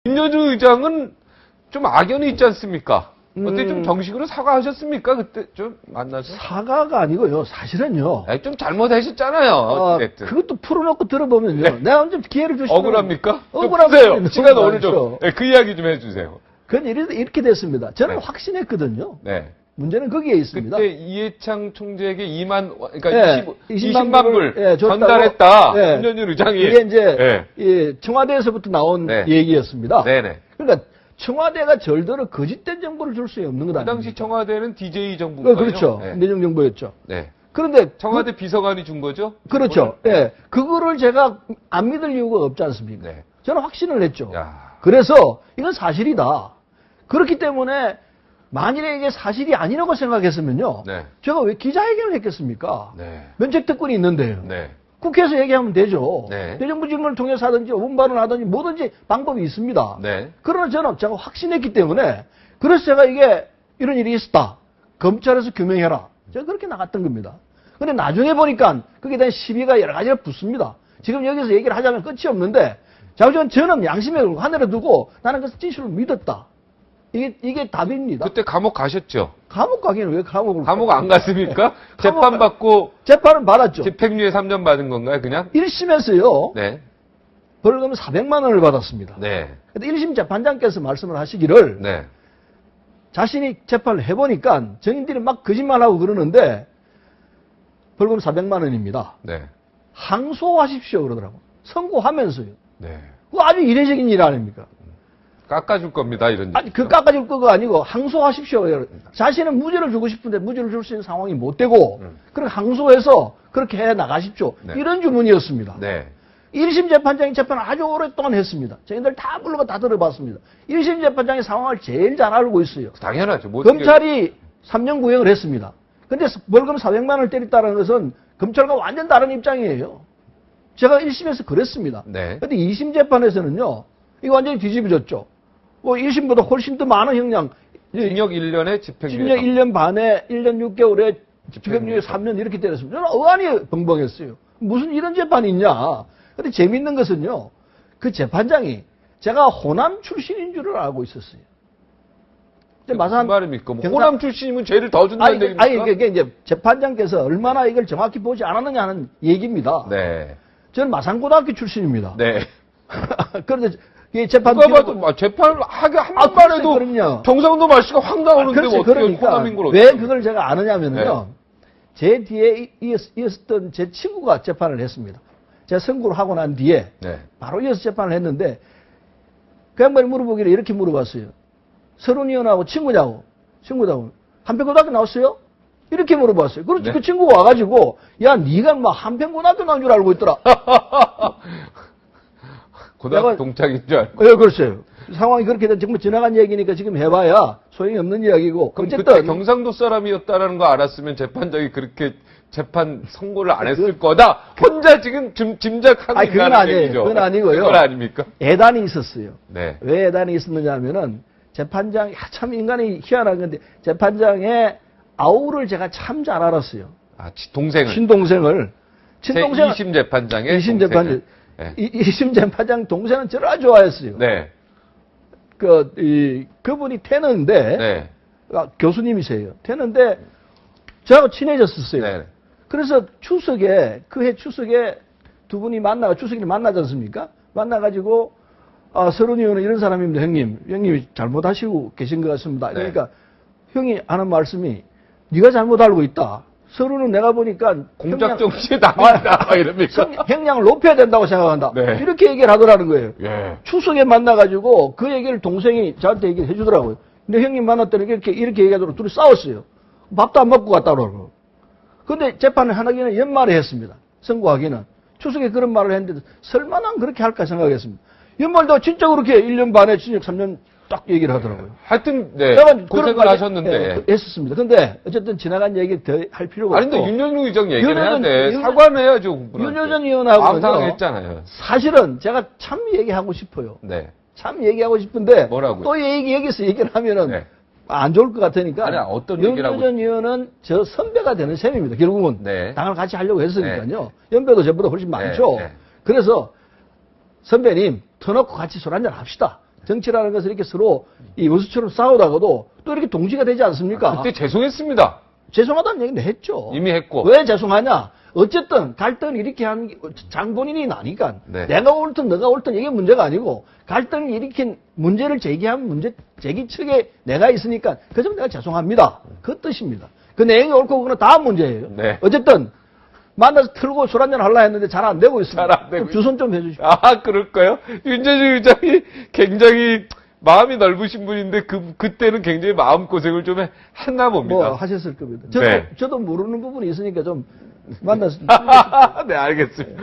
김여주 의장은 좀 악연이 있지 않습니까? 어떻게 좀 정식으로 사과하셨습니까? 그때 좀 만나서? 사과가 아니고요. 사실은요. 아니, 좀 잘못하셨잖아요. 어쨌든. 그것도 풀어놓고 들어보면요. 내가 언제 기회를 주시면 억울합니까? 억울하세요. 시간 오늘 좀, 네, 그 이야기 좀 해주세요. 그건 이렇게 됐습니다. 저는 네. 확신했거든요. 네. 문제는 거기에 있습니다. 그때 이해창 총재에게 그러니까 네, 20만 불 예, 줬다고. 전달했다. 네. 김여주 의장이. 이게 이제 네. 예, 청와대에서부터 나온 네. 얘기였습니다. 네네. 그러니까 청와대가 절대로 거짓된 정보를 줄 수 없는 거다. 그 당시 청와대는 DJ 정부가요. 그렇죠. 네. 내정 정보였죠. 네. 그런데 청와대 비서관이 준 거죠? 그렇죠. 예. 그거를 제가 안 믿을 이유가 없지 않습니까? 네. 저는 확신을 했죠. 야. 그래서 이건 사실이다. 그렇기 때문에 만일에 이게 사실이 아니라고 생각했으면요. 네. 제가 왜 기자회견을 했겠습니까? 네. 면책특권이 있는데요. 네. 국회에서 얘기하면 되죠. 네. 대정부 질문을 통해서 하든지 운반을 하든지 뭐든지 방법이 있습니다. 네. 그러나 저는 제가 확신했기 때문에 그래서 제가 이게 이런 일이 있었다. 검찰에서 규명해라. 제가 그렇게 나갔던 겁니다. 근데 나중에 보니까 거기에 대한 시비가 여러 가지가 붙습니다. 지금 여기서 얘기를 하자면 끝이 없는데 저는 양심을 하늘에 두고 나는 그 진실을 믿었다. 이게 답입니다. 그때 감옥 가셨죠? 감옥 가기는 왜 감옥을 감옥 안 갔습니까? 재판 받고 재판을 받았죠. 집행유예 3년 받은 건가요, 그냥? 1심에서요. 네. 벌금 400만 원을 받았습니다. 네. 근데 1심 재판장께서 말씀을 하시기를 네. 자신이 재판을 해보니까 증인들이 막 거짓말하고 그러는데 벌금 400만 원입니다. 네. 항소하십시오 그러더라고. 선고하면서요. 네. 그거 아주 이례적인 일 아닙니까? 깎아줄 겁니다, 이런. 아니 그 깎아줄 거가 아니고 항소하십시오. 자신은 무죄를 주고 싶은데 무죄를 줄 수 있는 상황이 못 되고 그렇게 항소해서 그렇게 해 나가십시오. 네. 이런 주문이었습니다. 네. 1심 재판장이 재판을 아주 오랫동안 했습니다. 저희들 다 불러가 다 들어봤습니다. 1심 재판장이 상황을 제일 잘 알고 있어요. 당연하죠. 뭐 검찰이 3년 구형을 했습니다. 근데 벌금 400만 원을 때렸다는 것은 검찰과 완전 다른 입장이에요. 제가 1심에서 그랬습니다. 네. 근데 2심 재판에서는요, 이거 완전히 뒤집어졌죠. 뭐 1심보다 훨씬 더 많은 형량, 징역 1년에 집행유예. 징역 1년 반에 1년 6개월에 집행유예 3년 이렇게 때렸습니다. 저는 어안이 벙벙했어요. 무슨 이런 재판이 있냐. 근데 재밌는 것은요, 그 재판장이 제가 호남 출신인 줄을 알고 있었어요. 무슨 말입니까? 뭐 호남 출신이면 죄를 더 준다는 얘기입니까? 아니, 그게 이제 재판장께서 얼마나 이걸 정확히 보지 않았느냐 하는 얘기입니다. 네. 저는 마산고등학교 출신입니다. 네. 그런데 이 재판 누가 봐도 재판을 하게 한 번만 해도 그럼요. 경상도 말씨가 확 나오는데 뭐 어떻게 그러니까 호남인 걸 왜 어떻게 그걸 제가 아느냐면요. 제 뒤에 이었던 제 친구가 재판을 했습니다. 제가 선고를 하고 난 뒤에 네. 바로 이어서 재판을 했는데 그 양반이 물어보기를 이렇게 물어봤어요. 서른 의원하고 친구냐고 한평고등학교 나왔어요? 이렇게 물어봤어요. 그렇지. 네. 그 친구가 와가지고 야 네가 막 한평고등학교 나온 줄 알고 있더라. 고등학교 동창인 줄 알고. 예, 그렇죠. 상황이 그렇게 된 정말 지나간 얘기니까 지금 해봐야 소용이 없는 이야기고. 그럼 어쨌든 그때 경상도 사람이었다라는 거 알았으면 재판장이 그렇게 재판 선고를 안 했을 거다. 혼자 지금 짐작하고 아니, 그건 있다는 아니에요. 얘기죠. 그건 아니고요. 그건 아닙니까? 애단이 있었어요. 네. 왜 애단이 있었느냐 하면은 재판장, 참 인간이 희한한 건데 재판장의 아우를 제가 참 잘 알았어요. 아, 동생을. 친동생을. 친동생. 2심 재판장의 2심 동생을. 재판장. 네. 2심 재판장 동생은 저를 아주 좋아했어요. 네. 그분이 태는데, 네. 교수님이세요. 태는데, 저하고 친해졌었어요. 네. 그래서 그 해 추석에 두 분이 추석에 만나지 않습니까? 만나가지고, 서른 의원은 이런 사람입니다, 형님이 잘못하시고 계신 것 같습니다. 네. 그러니까, 형이 하는 말씀이, 네가 잘못 알고 있다. 서른은 내가 보니까 공작 정치에 나간다 이럽니까? 형량을 높여야 된다고 생각한다. 네. 이렇게 얘기를 하더라는 거예요. 예. 추석에 만나가지고 그 얘기를 동생이 저한테 얘기를 해주더라고요. 근데 형님 만났더니 이렇게 얘기하더라고 둘이 싸웠어요. 밥도 안 먹고 갔다 그러고. 근데 재판을 하기는 연말에 했습니다. 선고하기는. 추석에 그런 말을 했는데 설마 난 그렇게 할까 생각했습니다. 연말도 진짜 그렇게 1년 반에 징역 3년 딱 얘기를 하더라고요. 하여튼 네. 고생을 하셨는데 했었습니다. 근데 어쨌든 지나간 얘기 더 할 필요가 아니 없고. 근데 윤여준 의장 얘기를 해야 돼. 윤여준- 사과는 해야죠. 윤여준 의원하고 암상했잖아요. 사실은 제가 참 얘기하고 싶어요. 네. 참 얘기하고 싶은데 뭐라고요? 또 여기서 얘기를 하면은 네. 안 좋을 것 같으니까. 아니, 어떤 얘기를 하고 윤여준 의원은 저 선배가 되는 셈입니다. 결국은 네. 당을 같이 하려고 했으니까요. 연배도 저보다 훨씬 많죠. 네. 그래서 선배님 터놓고 같이 술 한잔 합시다. 정치라는 것은 이렇게 서로 이 원수처럼 싸우다가도 또 이렇게 동지가 되지 않습니까? 그때 죄송했습니다. 죄송하다는 얘기는 했죠. 이미 했고. 왜 죄송하냐? 어쨌든 갈등을 이렇게 하는 게 장본인이 나니까 네. 내가 옳든 너가 옳든 이게 문제가 아니고 갈등을 일으킨 문제를 제기한 문제 제기 측에 내가 있으니까 그 점 내가 죄송합니다. 그 뜻입니다. 그 내용이 옳고 그거는 다음 문제예요. 네. 어쨌든 만나서 틀고 술 한잔 하려 했는데 잘 안 되고 있습니다. 잘안 되고 좀 주선 좀 해주십시오. 아, 그럴까요? 윤재준 의장이 굉장히 마음이 넓으신 분인데 그때는 굉장히 마음고생을 좀 했나 봅니다. 뭐 하셨을 겁니다. 네. 저도 모르는 부분이 있으니까 좀 만나서 네, 알겠습니다.